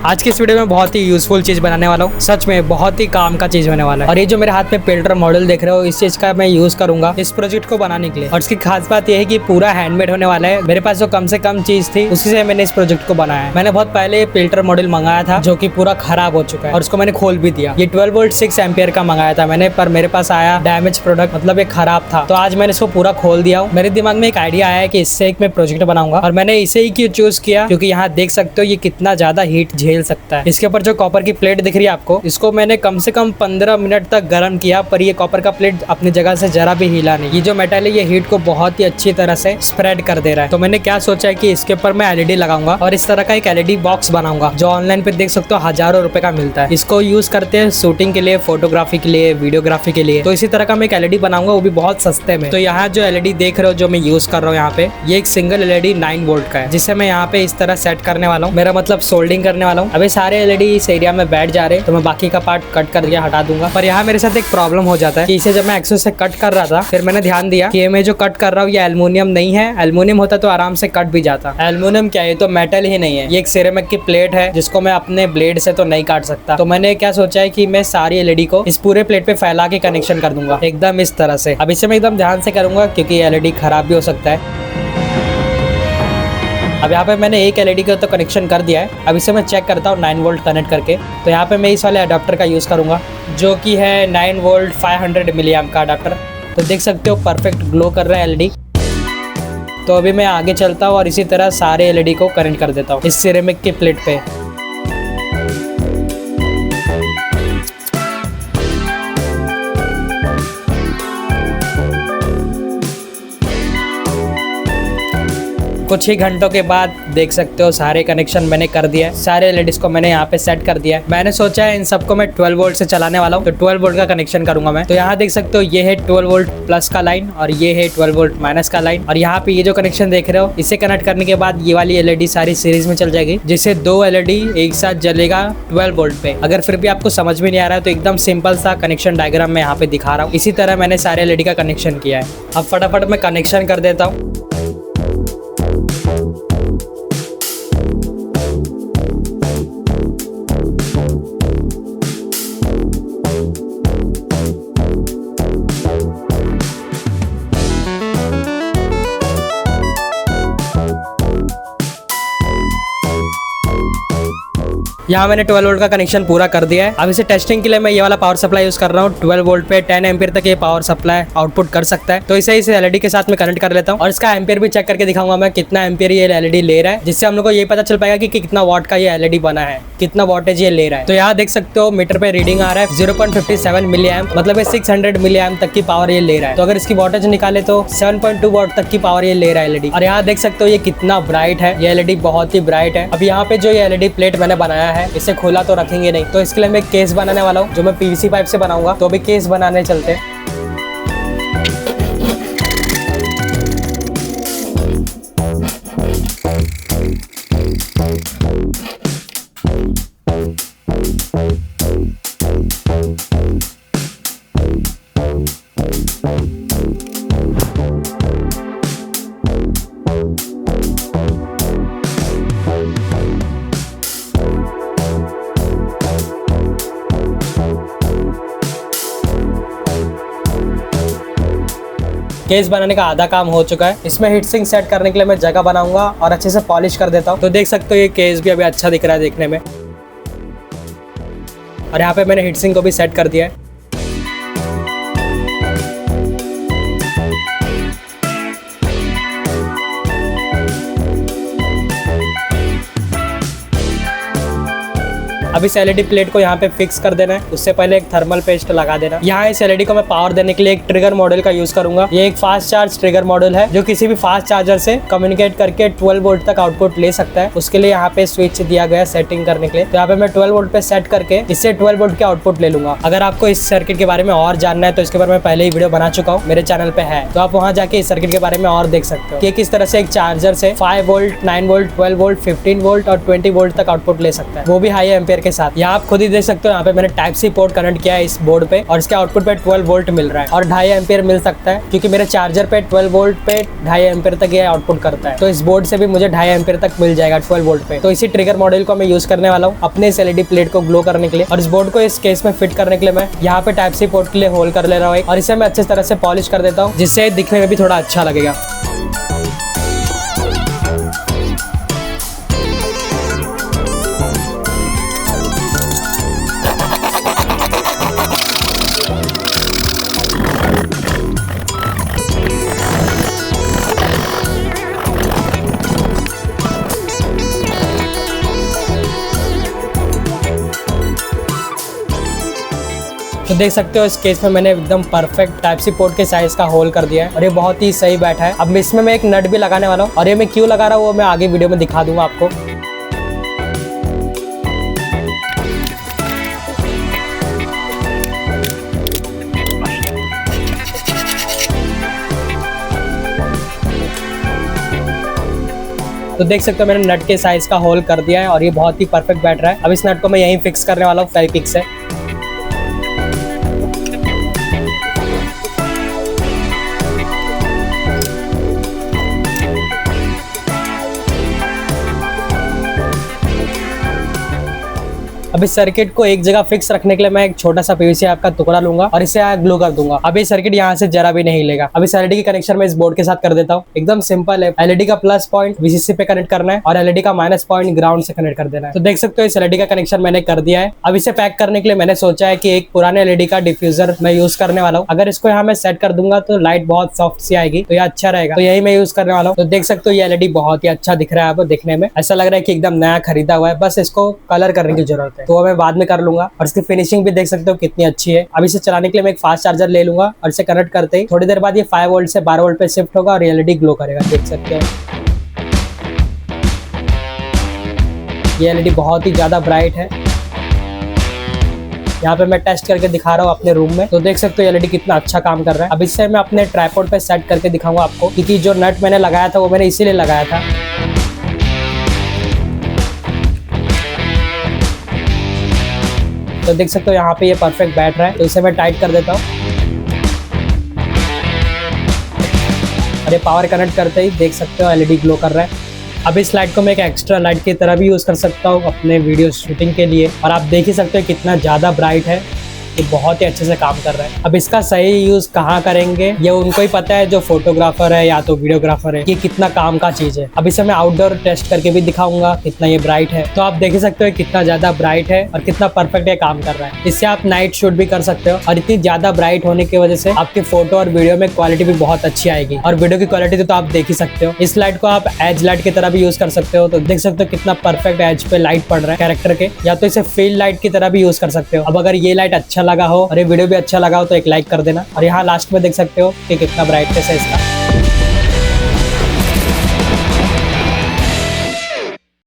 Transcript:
आज की इस वीडियो में बहुत ही यूजफुल चीज बनाने वाला हूँ। सच में बहुत ही काम का चीज होने वाला है। और ये जो मेरे हाथ में पेल्टर मॉडल देख रहे हो, इस चीज का मैं यूज करूंगा इस प्रोजेक्ट को बनाने के लिए। और इसकी खास बात यह है कि पूरा हैंडमेड होने वाला है। मेरे पास जो कम से कम चीज थी उसी से मैंने इस प्रोजेक्ट को बनाया है। मैंने बहुत पहले पेल्टर मॉडल मंगाया था जो कि पूरा खराब हो चुका है और उसको मैंने खोल भी दिया। ये 12 वोल्ट 6 एम्पियर का मंगाया था मैंने, पर मेरे पास आया डैमेज प्रोडक्ट, मतलब ये खराब था। तो आज मैंने इसको पूरा खोल दिया हूँ। मेरे दिमाग में एक आइडिया आया है कि इससे एक मैं प्रोजेक्ट बनाऊंगा और मैंने इसे ही क्यों चूज किया क्योंकि यहाँ देख सकते हो ये कितना ज्यादा हीट झेल सकता है। इसके ऊपर जो कॉपर की प्लेट दिख रही है आपको, इसको मैंने कम से कम 15 मिनट तक गर्म किया, पर ये कॉपर का प्लेट अपनी जगह से जरा भी हिला नहीं। ये जो मेटल है ये हीट को बहुत ही अच्छी तरह से स्प्रेड कर दे रहा है। तो मैंने क्या सोचा है कि इसके ऊपर मैं एलईडी लगाऊंगा और इस तरह का एक एलईडी बॉक्स बनाऊंगा जो ऑनलाइन पे देख सकते हो हजारों रुपए का मिलता है। इसको यूज करते हैं शूटिंग के लिए, फोटोग्राफी के लिए, वीडियोग्राफी के लिए। तो इसी तरह का मैं एक एलईडी बनाऊंगा, वो भी बहुत सस्ते में। तो यहाँ जो एलईडी देख रहे हो जो मैं यूज कर रहा हूँ यहाँ पे, ये एक सिंगल एलईडी 9 वोल्ट का है जिसे मैं यहाँ पे इस तरह सेट करने वाला हूँ। मेरा मतलब सोल्डिंग करने वाला हूँ। अभी सारे एलईडी इस एरिया में बैठ जा रहे हैं तो मैं बाकी का पार्ट कट करके हटा दूंगा। पर यहाँ मेरे साथ एक प्रॉब्लम हो जाता है कि इसे जब मैं एक्सेस से कट कर रहा था फिर मैंने ध्यान दिया कि मैं जो कट कर रहा हूँ ये एल्युमिनियम नहीं है। एल्युमिनियम होता तो आराम से कट भी जाता। एल्युमिनियम क्या है, तो मेटल ही नहीं है, ये एक सिरेमिक की प्लेट है जिसको मैं अपने ब्लेड से तो नहीं काट सकता। तो मैंने क्या सोचा है कि मैं सारी एलईडी को इस पूरे प्लेट पे फैला के कनेक्शन कर दूंगा एकदम इस तरह से। अब इसे मैं एकदम ध्यान से करूंगा क्योंकि एलईडी खराब भी हो सकता है। अब यहाँ पे मैंने एक एलईडी का तो कनेक्शन कर दिया है। अब इसे मैं चेक करता हूँ 9 वोल्ट कनेक्ट करके। तो यहाँ पे मैं इस वाले अडाप्टर का यूज़ करूँगा जो कि है 9 वोल्ट 500 मिली एम्प का अडाप्टर। तो देख सकते हो परफेक्ट ग्लो कर रहा है एलईडी। तो अभी मैं आगे चलता हूँ और इसी तरह सारे एलईडी को कनेक्ट कर देता हूँ इस सिरेमिक की प्लेट पे। कुछ ही घंटों के बाद देख सकते हो सारे कनेक्शन मैंने कर दिया है। सारे एलईडीज को मैंने यहाँ पे सेट कर दिया है। मैंने सोचा है इन सबको मैं 12 वोल्ट से चलाने वाला हूँ, तो 12 वोल्ट का कनेक्शन करूंगा मैं। तो यहाँ देख सकते हो ये है 12 वोल्ट प्लस का लाइन और ये है 12 वोल्ट माइनस का लाइन। और यहाँ पे ये जो कनेक्शन देख रहे हो इसे कनेक्ट करने के बाद ये वाली एलईडी सारी सीरीज में चल जाएगी, जिससे 2 एलईडी एक साथ जलेगा 12 वोल्ट पे। अगर फिर भी आपको समझ में नहीं आ रहा है तो एकदम सिंपल सा कनेक्शन डायग्राम मैं यहाँ पे दिखा रहा हूँ। इसी तरह मैंने सारे एलईडी का कनेक्शन किया है। अब फटाफट मैं कनेक्शन कर देता हूँ। यहाँ मैंने 12 वोल्ट का कनेक्शन पूरा कर दिया है। अब इसे टेस्टिंग के लिए मैं ये वाला पावर सप्लाई यूज कर रहा हूँ। 12 वोल्ट पे 10 एम्पियर तक ये पावर सप्लाई आउटपुट कर सकता है। तो इसे इस एलईडी के साथ में कनेक्ट कर लेता हूँ और इसका एम्पियर भी चेक करके दिखाऊंगा मैं कितना एम्पियर ये एलईडी ले रहा है, जिससे हम लोग को ये पता चल पाएगा कि कितना वॉट का ये एलईडी बना है, कितना वॉटेज ये ले रहा है। तो यहाँ देख सकते हो मीटर पे रीडिंग आ रहा है 0.57 मिली एम्प, मतलब 600 मिली एम्प तक की पावर ये ले रहा है। तो अगर इसकी वॉटेज निकाले तो 7.2 वॉट तक की पावर ये ले रहा है एलईडी। और यहाँ देख सकते हो ये कितना ब्राइट है, ये एलईडी बहुत ही ब्राइट है। अब यहाँ पे जो ये एलईडी प्लेट मैंने बनाया है इसे खोला तो रखेंगे नहीं, तो इसके लिए मैं केस बनाने वाला हूँ जो मैं पीवीसी पाइप से बनाऊंगा। तो अभी केस बनाने चलते हैं। केस बनाने का आधा काम हो चुका है। इसमें हीट सिंक सेट करने के लिए मैं जगह बनाऊंगा और अच्छे से पॉलिश कर देता हूँ। तो देख सकते हो ये केस भी अभी अच्छा दिख रहा है देखने में। और यहाँ पे मैंने हीट सिंक को भी सेट कर दिया है। अब इस एलईडी प्लेट को यहाँ पे फिक्स कर देना है, उससे पहले एक थर्मल पेस्ट लगा देना। यहाँ इस एलईडी को मैं पावर देने के लिए एक ट्रिगर मॉडल का यूज करूंगा। ये एक फास्ट चार्ज ट्रिगर मॉडल है जो किसी भी फास्ट चार्जर से कम्युनिकेट करके 12 वोल्ट तक आउटपुट ले सकता है। उसके लिए यहाँ पे स्विच दिया गया सेटिंग करने के लिए। तो यहाँ पे मैं 12 वोल्ट पे सेट करके इससे 12 वोल्ट के आउटपुट ले लूंगा। अगर आपको इस सर्किट के बारे में और जानना है तो इसके बारे में पहले ही वीडियो बना चुका हूँ, मेरे चैनल पे है, तो आप वहाँ जाके इस सर्किट के बारे में और देख सकते हो कि किस तरह से एक चार्जर से 5 वोल्ट, 9 वोल्ट, 12 वोल्ट, 15 वोल्ट और 20 वोल्ट तक आउटपुट ले सकता है, वो भी हाई एम्पियर पेल्टियर के साथ। यहाँ आप खुद ही देख सकते हो, यहाँ पे मैंने टाइप सी पोर्ट कनेक्ट किया है इस बोर्ड पे और इसके आउटपुट पे 12 वोल्ट मिल रहा है और 2.5 एम्पियर मिल सकता है, क्योंकि मेरे चार्जर पे 12 वोल्ट पे 2.5 एम्पियर तक ये आउटपुट करता है। तो इस बोर्ड से भी मुझे 2.5 एम्पियर तक मिल जाएगा 12 वोल्ट पे। तो इसी ट्रिगर मॉडल को मैं यूज करने वाला हूँ अपने इस एलईडी प्लेट को ग्लो करने के लिए। और इस बोर्ड को इस केस में फिट करने के लिए मैं यहाँ पे टाइप सी पोर्ट के लिए होल कर ले रहा हूँ और इसे मैं अच्छी तरह से पॉलिश कर देता हूँ, जिससे दिखने में भी थोड़ा अच्छा लगेगा। तो देख सकते हो इस केस में मैंने एकदम परफेक्ट टाइप सी पोर्ट के साइज का होल कर दिया है और ये बहुत ही सही बैठा है। अब इसमें मैं एक नट भी लगाने वाला हूँ और ये मैं क्यों लगा रहा हूँ वो मैं आगे वीडियो में दिखा दूंगा आपको। तो देख सकते हो मैंने नट के साइज का होल कर दिया है और ये बहुत ही परफेक्ट बैठ रहा है। अब इस नट को मैं यहीं फिक्स करने वाला हूँ फेविक्विक से। अब इस सर्किट को एक जगह फिक्स रखने के लिए मैं एक छोटा सा पीवीसी पाइप का टुकड़ा लूंगा और इसे ग्लू कर दूंगा। अब ये सर्किट यहाँ से जरा भी नहीं हिलेगा। अब इस एलईडी की कनेक्शन मैं इस बोर्ड के साथ कर देता हूँ। एकदम सिंपल है, एलईडी का प्लस पॉइंट वीसीसी पे कनेक्ट करना है और एलईडी का माइनस पॉइंट ग्राउंड से कनेक्ट कर देना है। तो देख सकते हो इस एलईडी का कनेक्शन मैंने कर दिया है। अब इसे पैक करने के लिए मैंने सोचा है कि एक पुराने एलईडी का डिफ्यूजर मैं यूज करने वाला हूँ। अगर इसको यहाँ मैं सेट कर दूंगा तो लाइट बहुत सॉफ्ट सी आएगी, तो ये अच्छा रहेगा। तो यही मैं यूज करने वाला हूँ। तो देख सकते हो ये एलईडी बहुत ही अच्छा दिख रहा है। अब देखने में ऐसा लग रहा है कि एकदम नया खरीदा हुआ है, बस इसको कलर करने की जरूरत है, तो मैं बाद में कर लूंगा। और इसकी फिनिशिंग भी देख सकते हो कितनी अच्छी है। अब इसे चलाने के लिए मैं एक फास्ट चार्जर ले लूंगा और इसे कनेक्ट करते ही थोड़ी देर बाद ये 5 वोल्ट से 12 वोल्ट पे शिफ्ट होगा और एलईडी ग्लो करेगा। देख सकते हो ये एलईडी बहुत ही ज्यादा ब्राइट है। यहाँ पे मैं टेस्ट करके दिखा रहा हूँ अपने रूम में, तो देख सकते हो एलईडी कितना अच्छा काम कर रहा है। अब इससे मैं अपने ट्राइपॉड पे सेट करके दिखाऊंगा आपको, क्योंकि जो नट मैंने लगाया था वो मैंने इसीलिए लगाया था। तो देख सकते हो यहाँ पे ये परफेक्ट बैठ रहा है, तो इसे मैं टाइट कर देता हूँ। अरे पावर कनेक्ट करते ही देख सकते हो एलईडी ग्लो कर रहा है। अब इस लाइट को मैं एक एक्स्ट्रा लाइट की तरह भी यूज कर सकता हूँ अपने वीडियो शूटिंग के लिए, और आप देख ही सकते हो कितना ज्यादा ब्राइट है, ये बहुत ही अच्छे से काम कर रहा है। अब इसका सही यूज कहाँ करेंगे ये उनको ही पता है, जो फोटोग्राफर है या तो वीडियोग्राफर है, कि कितना काम का चीज है। अब इसे मैं आउटडोर टेस्ट करके भी दिखाऊंगा कितना ये ब्राइट है। तो आप देख सकते हो कितना ज्यादा ब्राइट है और कितना परफेक्ट ये काम कर रहा है। इससे आप नाइट शूट भी कर सकते हो और इतनी ज्यादा ब्राइट होने की वजह से आपकी फोटो और वीडियो में क्वालिटी भी बहुत अच्छी आएगी। और वीडियो की क्वालिटी तो आप देख ही सकते हो। इस लाइट को आप एज लाइट की तरह भी यूज कर सकते हो। तो देख सकते हो कितना परफेक्ट एज पे लाइट पड़ रहा है कैरेक्टर के, या तो इसे फील्ड लाइट की तरह भी यूज कर सकते हो। अब अगर ये लाइट अच्छा लगा हो और ये वीडियो भी अच्छा लगा हो तो एक लाइक कर देना। और यहाँ लास्ट में देख सकते हो कि कितना ब्राइटनेस है इसका।